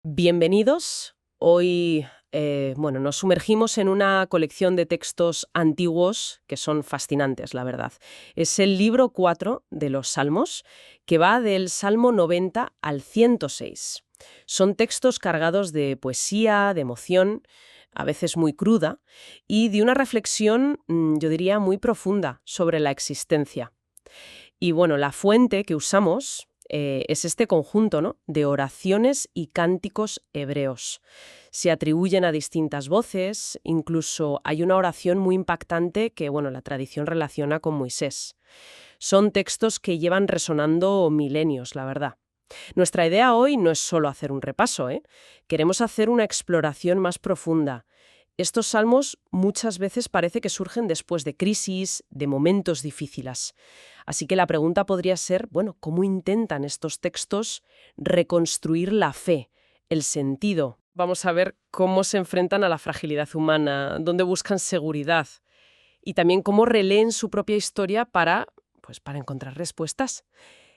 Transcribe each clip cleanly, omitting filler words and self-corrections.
Bienvenidos. Hoy, nos sumergimos en una colección de textos antiguos que son fascinantes, la verdad. Es el libro 4 de los Salmos, que va del Salmo 90 al 106. Son textos cargados de poesía, de emoción, a veces muy cruda, y de una reflexión, yo diría, muy profunda sobre la existencia. Y bueno, la fuente que usamos es este conjunto, ¿no?, de oraciones y cánticos hebreos. Se atribuyen a distintas voces, incluso hay una oración muy impactante que, bueno, la tradición relaciona con Moisés. Son textos que llevan resonando milenios, la verdad. Nuestra idea hoy no es solo hacer un repaso, ¿eh? Queremos hacer una exploración más profunda. Estos salmos muchas veces parece que surgen después de crisis, de momentos difíciles. Así que la pregunta podría ser, bueno, ¿cómo intentan estos textos reconstruir la fe, el sentido? Vamos a ver cómo se enfrentan a la fragilidad humana, dónde buscan seguridad y también cómo releen su propia historia para encontrar respuestas.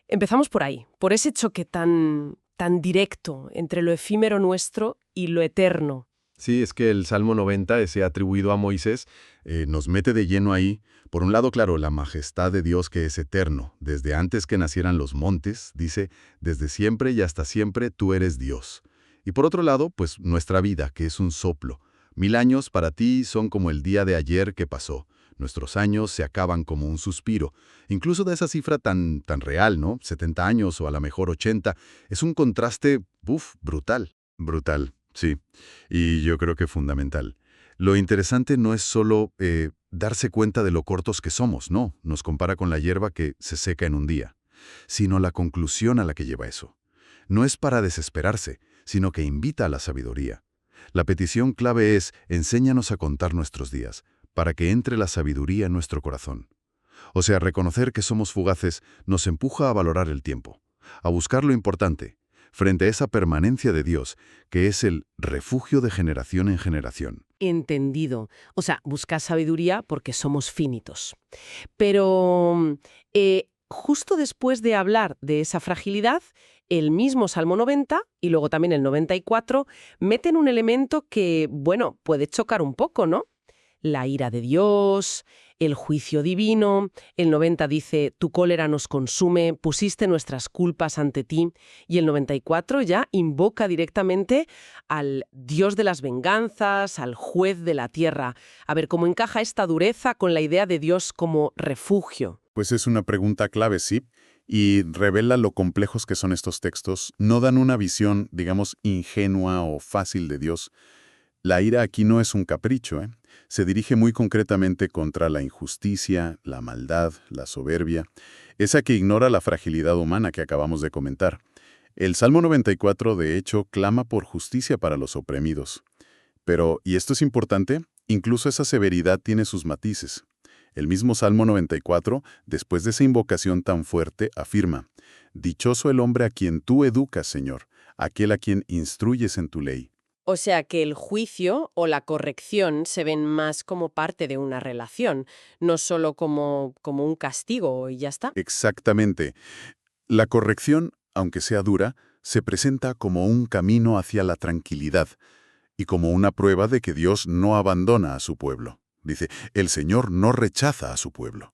Empezamos por ahí, por ese choque tan directo entre lo efímero nuestro y lo eterno. Sí, es que el Salmo 90, ese atribuido a Moisés, nos mete de lleno ahí. Por un lado, claro, la majestad de Dios que es eterno. Desde antes que nacieran los montes, dice, desde siempre y hasta siempre tú eres Dios. Y por otro lado, pues nuestra vida, que es un soplo. 1000 años para ti son como el día de ayer que pasó. Nuestros años se acaban como un suspiro. Incluso de esa cifra tan real, ¿no? 70 años o a lo mejor 80, es un contraste, brutal. Brutal, sí. Y yo creo que fundamental. Lo interesante no es solo darse cuenta de lo cortos que somos, no, nos compara con la hierba que se seca en un día, sino la conclusión a la que lleva eso. No es para desesperarse, sino que invita a la sabiduría. La petición clave es, enséñanos a contar nuestros días, para que entre la sabiduría en nuestro corazón. O sea, reconocer que somos fugaces nos empuja a valorar el tiempo, a buscar lo importante, frente a esa permanencia de Dios, que es el refugio de generación en generación. Entendido. O sea, buscar sabiduría porque somos finitos. Pero justo después de hablar de esa fragilidad, el mismo Salmo 90 y luego también el 94 meten un elemento que, bueno, puede chocar un poco, ¿no? La ira de Dios, el juicio divino. El 90 dice, tu cólera nos consume, pusiste nuestras culpas ante ti. Y el 94 ya invoca directamente al Dios de las venganzas, al juez de la tierra. A ver, ¿cómo encaja esta dureza con la idea de Dios como refugio? Pues es una pregunta clave, sí, y revela lo complejos que son estos textos. No dan una visión, digamos, ingenua o fácil de Dios. La ira aquí no es un capricho, ¿eh? Se dirige muy concretamente contra la injusticia, la maldad, la soberbia, esa que ignora la fragilidad humana que acabamos de comentar. El Salmo 94, de hecho, clama por justicia para los oprimidos. Pero, y esto es importante, incluso esa severidad tiene sus matices. El mismo Salmo 94, después de esa invocación tan fuerte, afirma, «Dichoso el hombre a quien tú educas, Señor, aquel a quien instruyes en tu ley». O sea que el juicio o la corrección se ven más como parte de una relación, no solo como un castigo y ya está. Exactamente. La corrección, aunque sea dura, se presenta como un camino hacia la tranquilidad y como una prueba de que Dios no abandona a su pueblo. Dice, el Señor no rechaza a su pueblo.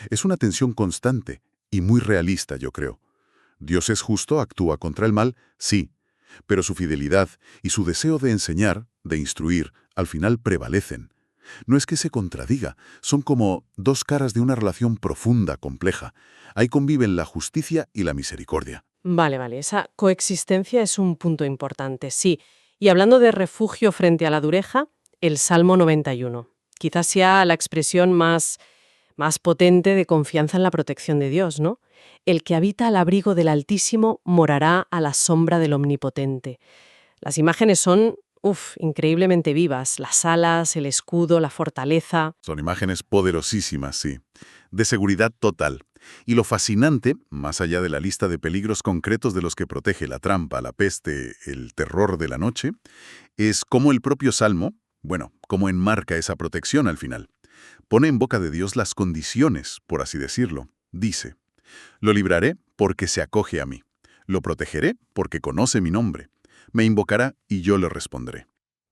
Es una tensión constante y muy realista, yo creo. Dios es justo, actúa contra el mal, sí, pero su fidelidad y su deseo de enseñar, de instruir, al final prevalecen. No es que se contradiga, son como dos caras de una relación profunda, compleja. Ahí conviven la justicia y la misericordia. Vale, esa coexistencia es un punto importante, sí. Y hablando de refugio frente a la dureza, el Salmo 91. Quizás sea la expresión más potente de confianza en la protección de Dios, ¿no? El que habita al abrigo del Altísimo morará a la sombra del Omnipotente. Las imágenes son, increíblemente vivas. Las alas, el escudo, la fortaleza. Son imágenes poderosísimas, sí, de seguridad total. Y lo fascinante, más allá de la lista de peligros concretos de los que protege la trampa, la peste, el terror de la noche, es cómo el propio Salmo, cómo enmarca esa protección al final. Pone en boca de Dios las condiciones, por así decirlo. Dice, lo libraré porque se acoge a mí. Lo protegeré porque conoce mi nombre. Me invocará y yo le responderé.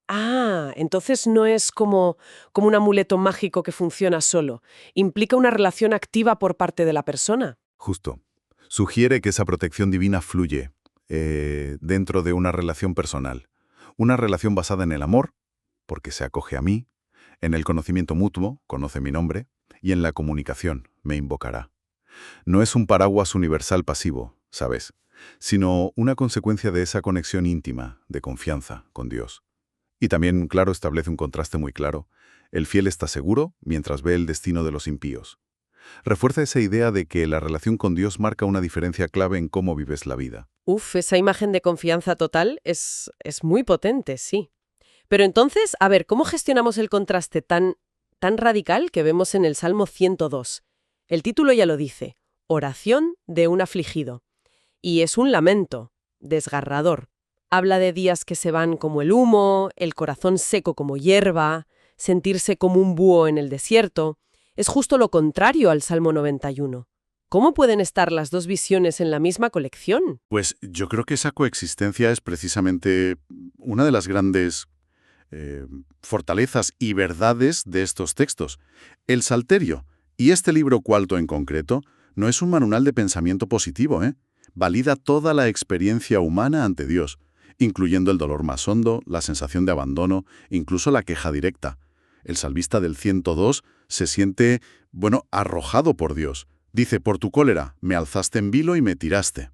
Ah, entonces no es como un amuleto mágico que funciona solo. Implica una relación activa por parte de la persona. Justo. Sugiere que esa protección divina fluye dentro de una relación personal. Una relación basada en el amor, porque se acoge a mí, en el conocimiento mutuo, conoce mi nombre, y en la comunicación, me invocará. No es un paraguas universal pasivo, ¿sabes? Sino una consecuencia de esa conexión íntima, de confianza con Dios. Y también, claro, establece un contraste muy claro. El fiel está seguro mientras ve el destino de los impíos. Refuerza esa idea de que la relación con Dios marca una diferencia clave en cómo vives la vida. Uf, esa imagen de confianza total es muy potente, sí. Pero entonces, a ver, ¿cómo gestionamos el contraste tan radical que vemos en el Salmo 102? El título ya lo dice, Oración de un afligido. Y es un lamento, desgarrador. Habla de días que se van como el humo, el corazón seco como hierba, sentirse como un búho en el desierto. Es justo lo contrario al Salmo 91. ¿Cómo pueden estar las dos visiones en la misma colección? Pues yo creo que esa coexistencia es precisamente una de las grandes fortalezas y verdades de estos textos. El Salterio, y este libro cuarto en concreto, no es un manual de pensamiento positivo, ¿eh? Valida toda la experiencia humana ante Dios, incluyendo el dolor más hondo, la sensación de abandono, incluso la queja directa. El salmista del 102 se siente, arrojado por Dios. Dice, por tu cólera, me alzaste en vilo y me tiraste.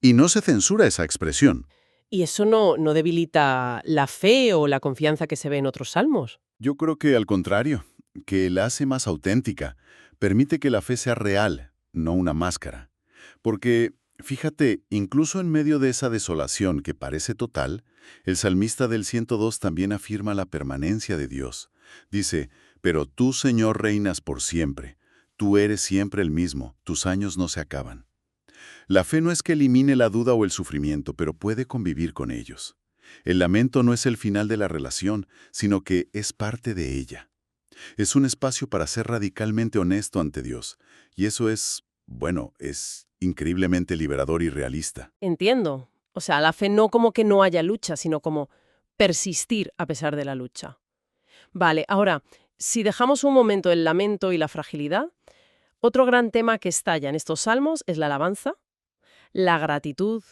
Y no se censura esa expresión. ¿Y eso no debilita la fe o la confianza que se ve en otros salmos? Yo creo que al contrario, que la hace más auténtica, permite que la fe sea real, no una máscara. Porque, fíjate, incluso en medio de esa desolación que parece total, el salmista del 102 también afirma la permanencia de Dios. Dice, pero tú, Señor, reinas por siempre. Tú eres siempre el mismo, tus años no se acaban. La fe no es que elimine la duda o el sufrimiento, pero puede convivir con ellos. El lamento no es el final de la relación, sino que es parte de ella. Es un espacio para ser radicalmente honesto ante Dios. Y eso es increíblemente liberador y realista. Entiendo. O sea, la fe no como que no haya lucha, sino como persistir a pesar de la lucha. Vale, ahora, si dejamos un momento el lamento y la fragilidad, otro gran tema que estalla en estos salmos es la alabanza, la gratitud,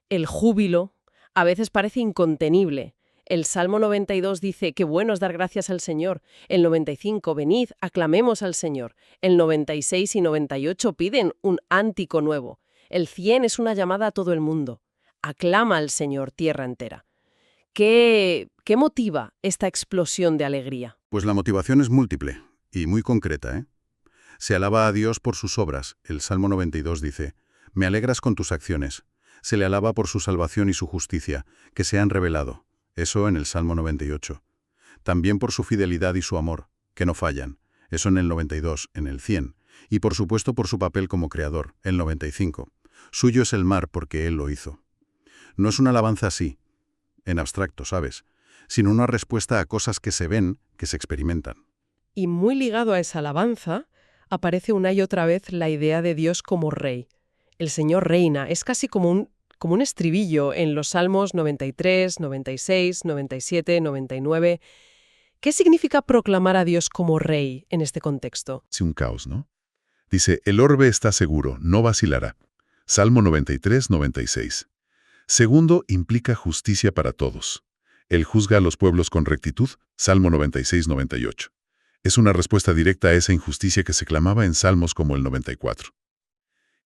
el júbilo. A veces parece incontenible. El Salmo 92 dice, qué bueno es dar gracias al Señor. El 95, venid, aclamemos al Señor. El 96 y 98 piden un ántico nuevo. El 100 es una llamada a todo el mundo. Aclama al Señor, tierra entera. ¿Qué motiva esta explosión de alegría? Pues la motivación es múltiple y muy concreta, ¿eh? Se alaba a Dios por sus obras. El Salmo 92 dice, me alegras con tus acciones. Se le alaba por su salvación y su justicia, que se han revelado. Eso en el Salmo 98. También por su fidelidad y su amor, que no fallan. Eso en el 92, en el 100. Y por supuesto por su papel como creador, el 95. Suyo es el mar porque Él lo hizo. No es una alabanza así, en abstracto, ¿sabes? Sino una respuesta a cosas que se ven, que se experimentan. Y muy ligado a esa alabanza, aparece una y otra vez la idea de Dios como rey. El Señor reina. Es casi como un estribillo en los Salmos 93, 96, 97, 99. ¿Qué significa proclamar a Dios como rey en este contexto? Es un caos, ¿no? Dice, el orbe está seguro, no vacilará. Salmo 93, 96. Segundo, implica justicia para todos. Él juzga a los pueblos con rectitud. Salmo 96, 98. Es una respuesta directa a esa injusticia que se clamaba en salmos como el 94.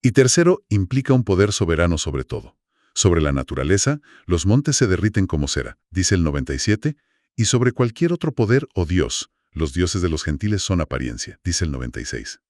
Y tercero, implica un poder soberano sobre todo. Sobre la naturaleza, los montes se derriten como cera, dice el 97, y sobre cualquier otro poder o dios, los dioses de los gentiles son apariencia, dice el 96.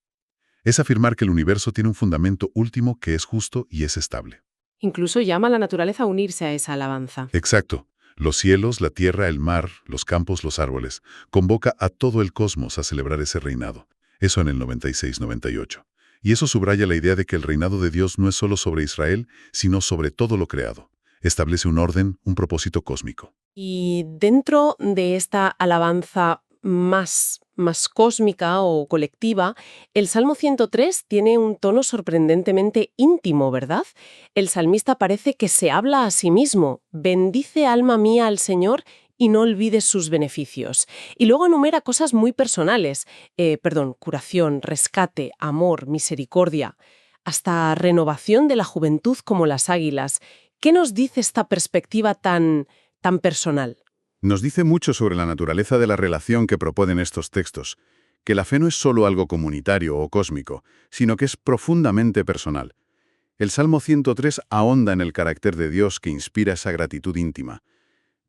Es afirmar que el universo tiene un fundamento último que es justo y es estable. Incluso llama a la naturaleza a unirse a esa alabanza. Exacto. Los cielos, la tierra, el mar, los campos, los árboles. Convoca a todo el cosmos a celebrar ese reinado. Eso en el 96-98. Y eso subraya la idea de que el reinado de Dios no es solo sobre Israel, sino sobre todo lo creado. Establece un orden, un propósito cósmico. Y dentro de esta alabanza más cósmica o colectiva, el Salmo 103 tiene un tono sorprendentemente íntimo, ¿verdad? El salmista parece que se habla a sí mismo: bendice alma mía al Señor y no olvides sus beneficios. Y luego enumera cosas muy personales, curación, rescate, amor, misericordia, hasta renovación de la juventud como las águilas. ¿Qué nos dice esta perspectiva tan personal? Nos dice mucho sobre la naturaleza de la relación que proponen estos textos, que la fe no es solo algo comunitario o cósmico, sino que es profundamente personal. El Salmo 103 ahonda en el carácter de Dios que inspira esa gratitud íntima.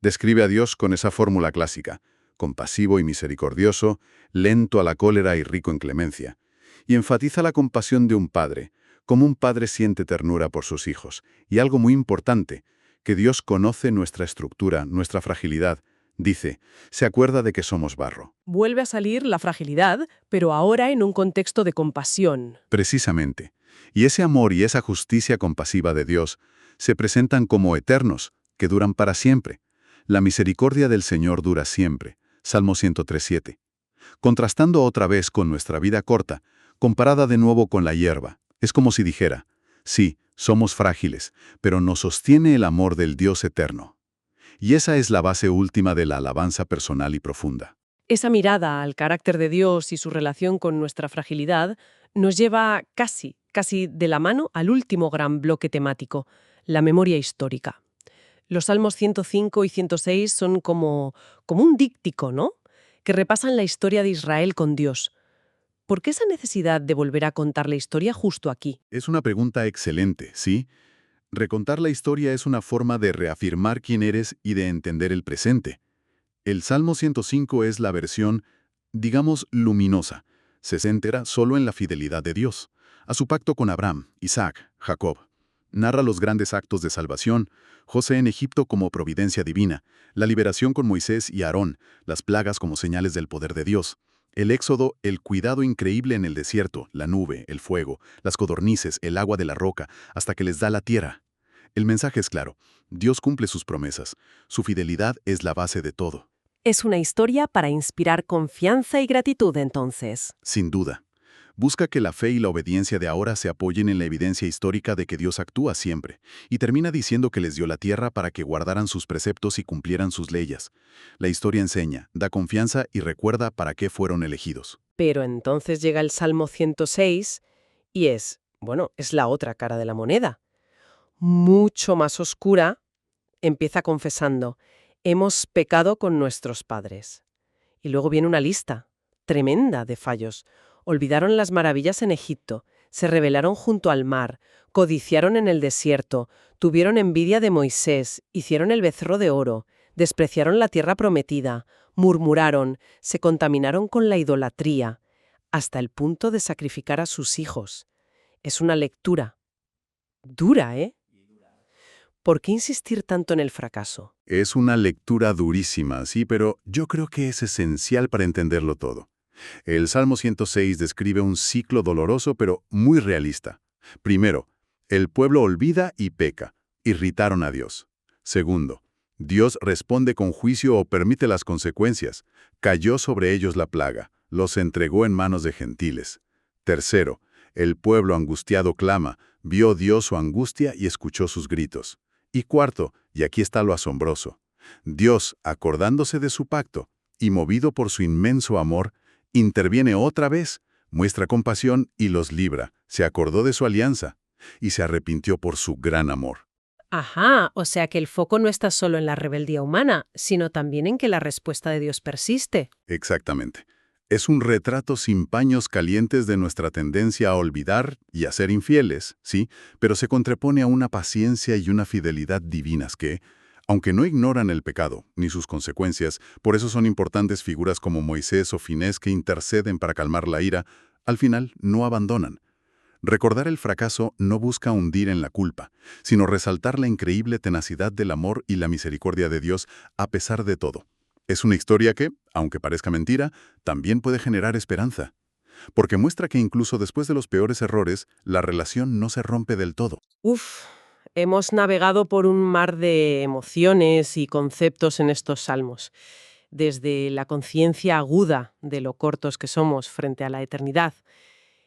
Describe a Dios con esa fórmula clásica: compasivo y misericordioso, lento a la cólera y rico en clemencia. Y enfatiza la compasión de un padre, como un padre siente ternura por sus hijos. Y algo muy importante, que Dios conoce nuestra estructura, nuestra fragilidad. Dice, se acuerda de que somos barro. Vuelve a salir la fragilidad, pero ahora en un contexto de compasión. Precisamente. Y ese amor y esa justicia compasiva de Dios se presentan como eternos, que duran para siempre. La misericordia del Señor dura siempre. Salmo 103:7. Contrastando otra vez con nuestra vida corta, comparada de nuevo con la hierba. Es como si dijera, sí, somos frágiles, pero nos sostiene el amor del Dios eterno. Y esa es la base última de la alabanza personal y profunda. Esa mirada al carácter de Dios y su relación con nuestra fragilidad nos lleva casi de la mano al último gran bloque temático: la memoria histórica. Los Salmos 105 y 106 son como un díptico, ¿no?, que repasan la historia de Israel con Dios. ¿Por qué esa necesidad de volver a contar la historia justo aquí? Es una pregunta excelente, ¿sí? Recontar la historia es una forma de reafirmar quién eres y de entender el presente. El Salmo 105 es la versión, digamos, luminosa. Se centra solo en la fidelidad de Dios, a su pacto con Abraham, Isaac, Jacob. Narra los grandes actos de salvación: José en Egipto como providencia divina, la liberación con Moisés y Aarón, las plagas como señales del poder de Dios, el éxodo, el cuidado increíble en el desierto, la nube, el fuego, las codornices, el agua de la roca, hasta que les da la tierra. El mensaje es claro: Dios cumple sus promesas, su fidelidad es la base de todo. Es una historia para inspirar confianza y gratitud, entonces. Sin duda. Busca que la fe y la obediencia de ahora se apoyen en la evidencia histórica de que Dios actúa siempre, y termina diciendo que les dio la tierra para que guardaran sus preceptos y cumplieran sus leyes. La historia enseña, da confianza y recuerda para qué fueron elegidos. Pero entonces llega el Salmo 106 y es la otra cara de la moneda. Mucho más oscura. Empieza confesando: hemos pecado con nuestros padres. Y luego viene una lista tremenda de fallos. Olvidaron las maravillas en Egipto, se rebelaron junto al mar, codiciaron en el desierto, tuvieron envidia de Moisés, hicieron el becerro de oro, despreciaron la tierra prometida, murmuraron, se contaminaron con la idolatría, hasta el punto de sacrificar a sus hijos. Es una lectura dura, ¿eh? ¿Por qué insistir tanto en el fracaso? Es una lectura durísima, sí, pero yo creo que es esencial para entenderlo todo. El Salmo 106 describe un ciclo doloroso pero muy realista. Primero, el pueblo olvida y peca. Irritaron a Dios. Segundo, Dios responde con juicio o permite las consecuencias. Cayó sobre ellos la plaga. Los entregó en manos de gentiles. Tercero, el pueblo angustiado clama. Vio Dios su angustia y escuchó sus gritos. Y cuarto, y aquí está lo asombroso, Dios, acordándose de su pacto y movido por su inmenso amor, interviene otra vez, muestra compasión y los libra. Se acordó de su alianza y se arrepintió por su gran amor. Ajá, o sea que el foco no está solo en la rebeldía humana, sino también en que la respuesta de Dios persiste. Exactamente. Es un retrato sin paños calientes de nuestra tendencia a olvidar y a ser infieles, sí, pero se contrapone a una paciencia y una fidelidad divinas que, aunque no ignoran el pecado ni sus consecuencias, por eso son importantes figuras como Moisés o Finés que interceden para calmar la ira, al final no abandonan. Recordar el fracaso no busca hundir en la culpa, sino resaltar la increíble tenacidad del amor y la misericordia de Dios a pesar de todo. Es una historia que, aunque parezca mentira, también puede generar esperanza, porque muestra que incluso después de los peores errores, la relación no se rompe del todo. Uf, hemos navegado por un mar de emociones y conceptos en estos salmos. desde la conciencia aguda de lo cortos que somos frente a la eternidad,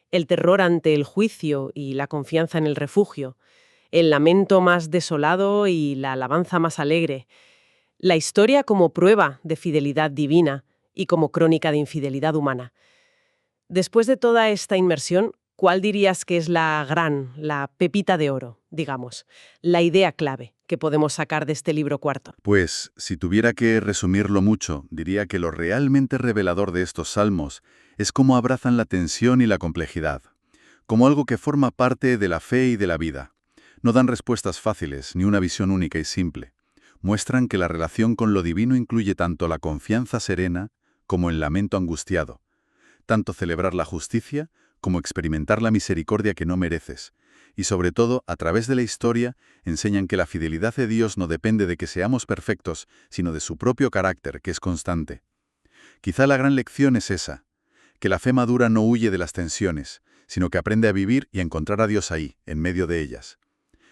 el terror ante el juicio y la confianza en el refugio, el lamento más desolado y la alabanza más alegre, la historia como prueba de fidelidad divina y como crónica de infidelidad humana. Después de toda esta inmersión, ¿cuál dirías que es la pepita de oro, digamos, la idea clave que podemos sacar de este libro cuarto? Pues, si tuviera que resumirlo mucho, diría que lo realmente revelador de estos salmos es cómo abrazan la tensión y la complejidad, como algo que forma parte de la fe y de la vida. No dan respuestas fáciles, ni una visión única y simple. Muestran que la relación con lo divino incluye tanto la confianza serena como el lamento angustiado, tanto celebrar la justicia como experimentar la misericordia que no mereces, y sobre todo, a través de la historia, enseñan que la fidelidad de Dios no depende de que seamos perfectos, sino de su propio carácter, que es constante. Quizá la gran lección es esa, que la fe madura no huye de las tensiones, sino que aprende a vivir y a encontrar a Dios ahí, en medio de ellas.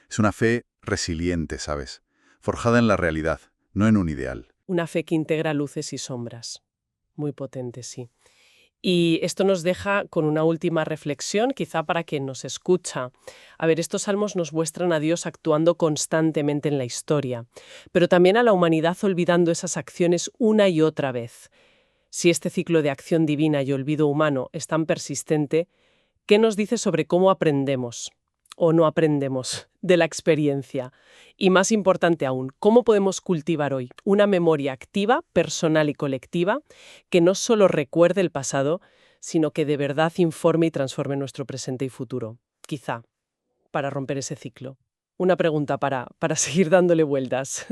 Es una fe resiliente, ¿sabes? Forjada en la realidad, no en un ideal. Una fe que integra luces y sombras. Muy potente, sí. Y esto nos deja con una última reflexión, quizá para quien nos escucha. A ver, estos salmos nos muestran a Dios actuando constantemente en la historia, pero también a la humanidad olvidando esas acciones una y otra vez. Si este ciclo de acción divina y olvido humano es tan persistente, ¿qué nos dice sobre cómo aprendemos o no aprendemos de la experiencia? Y más importante aún, ¿cómo podemos cultivar hoy una memoria activa, personal y colectiva, que no solo recuerde el pasado, sino que de verdad informe y transforme nuestro presente y futuro? Quizá, para romper ese ciclo. Una pregunta para seguir dándole vueltas.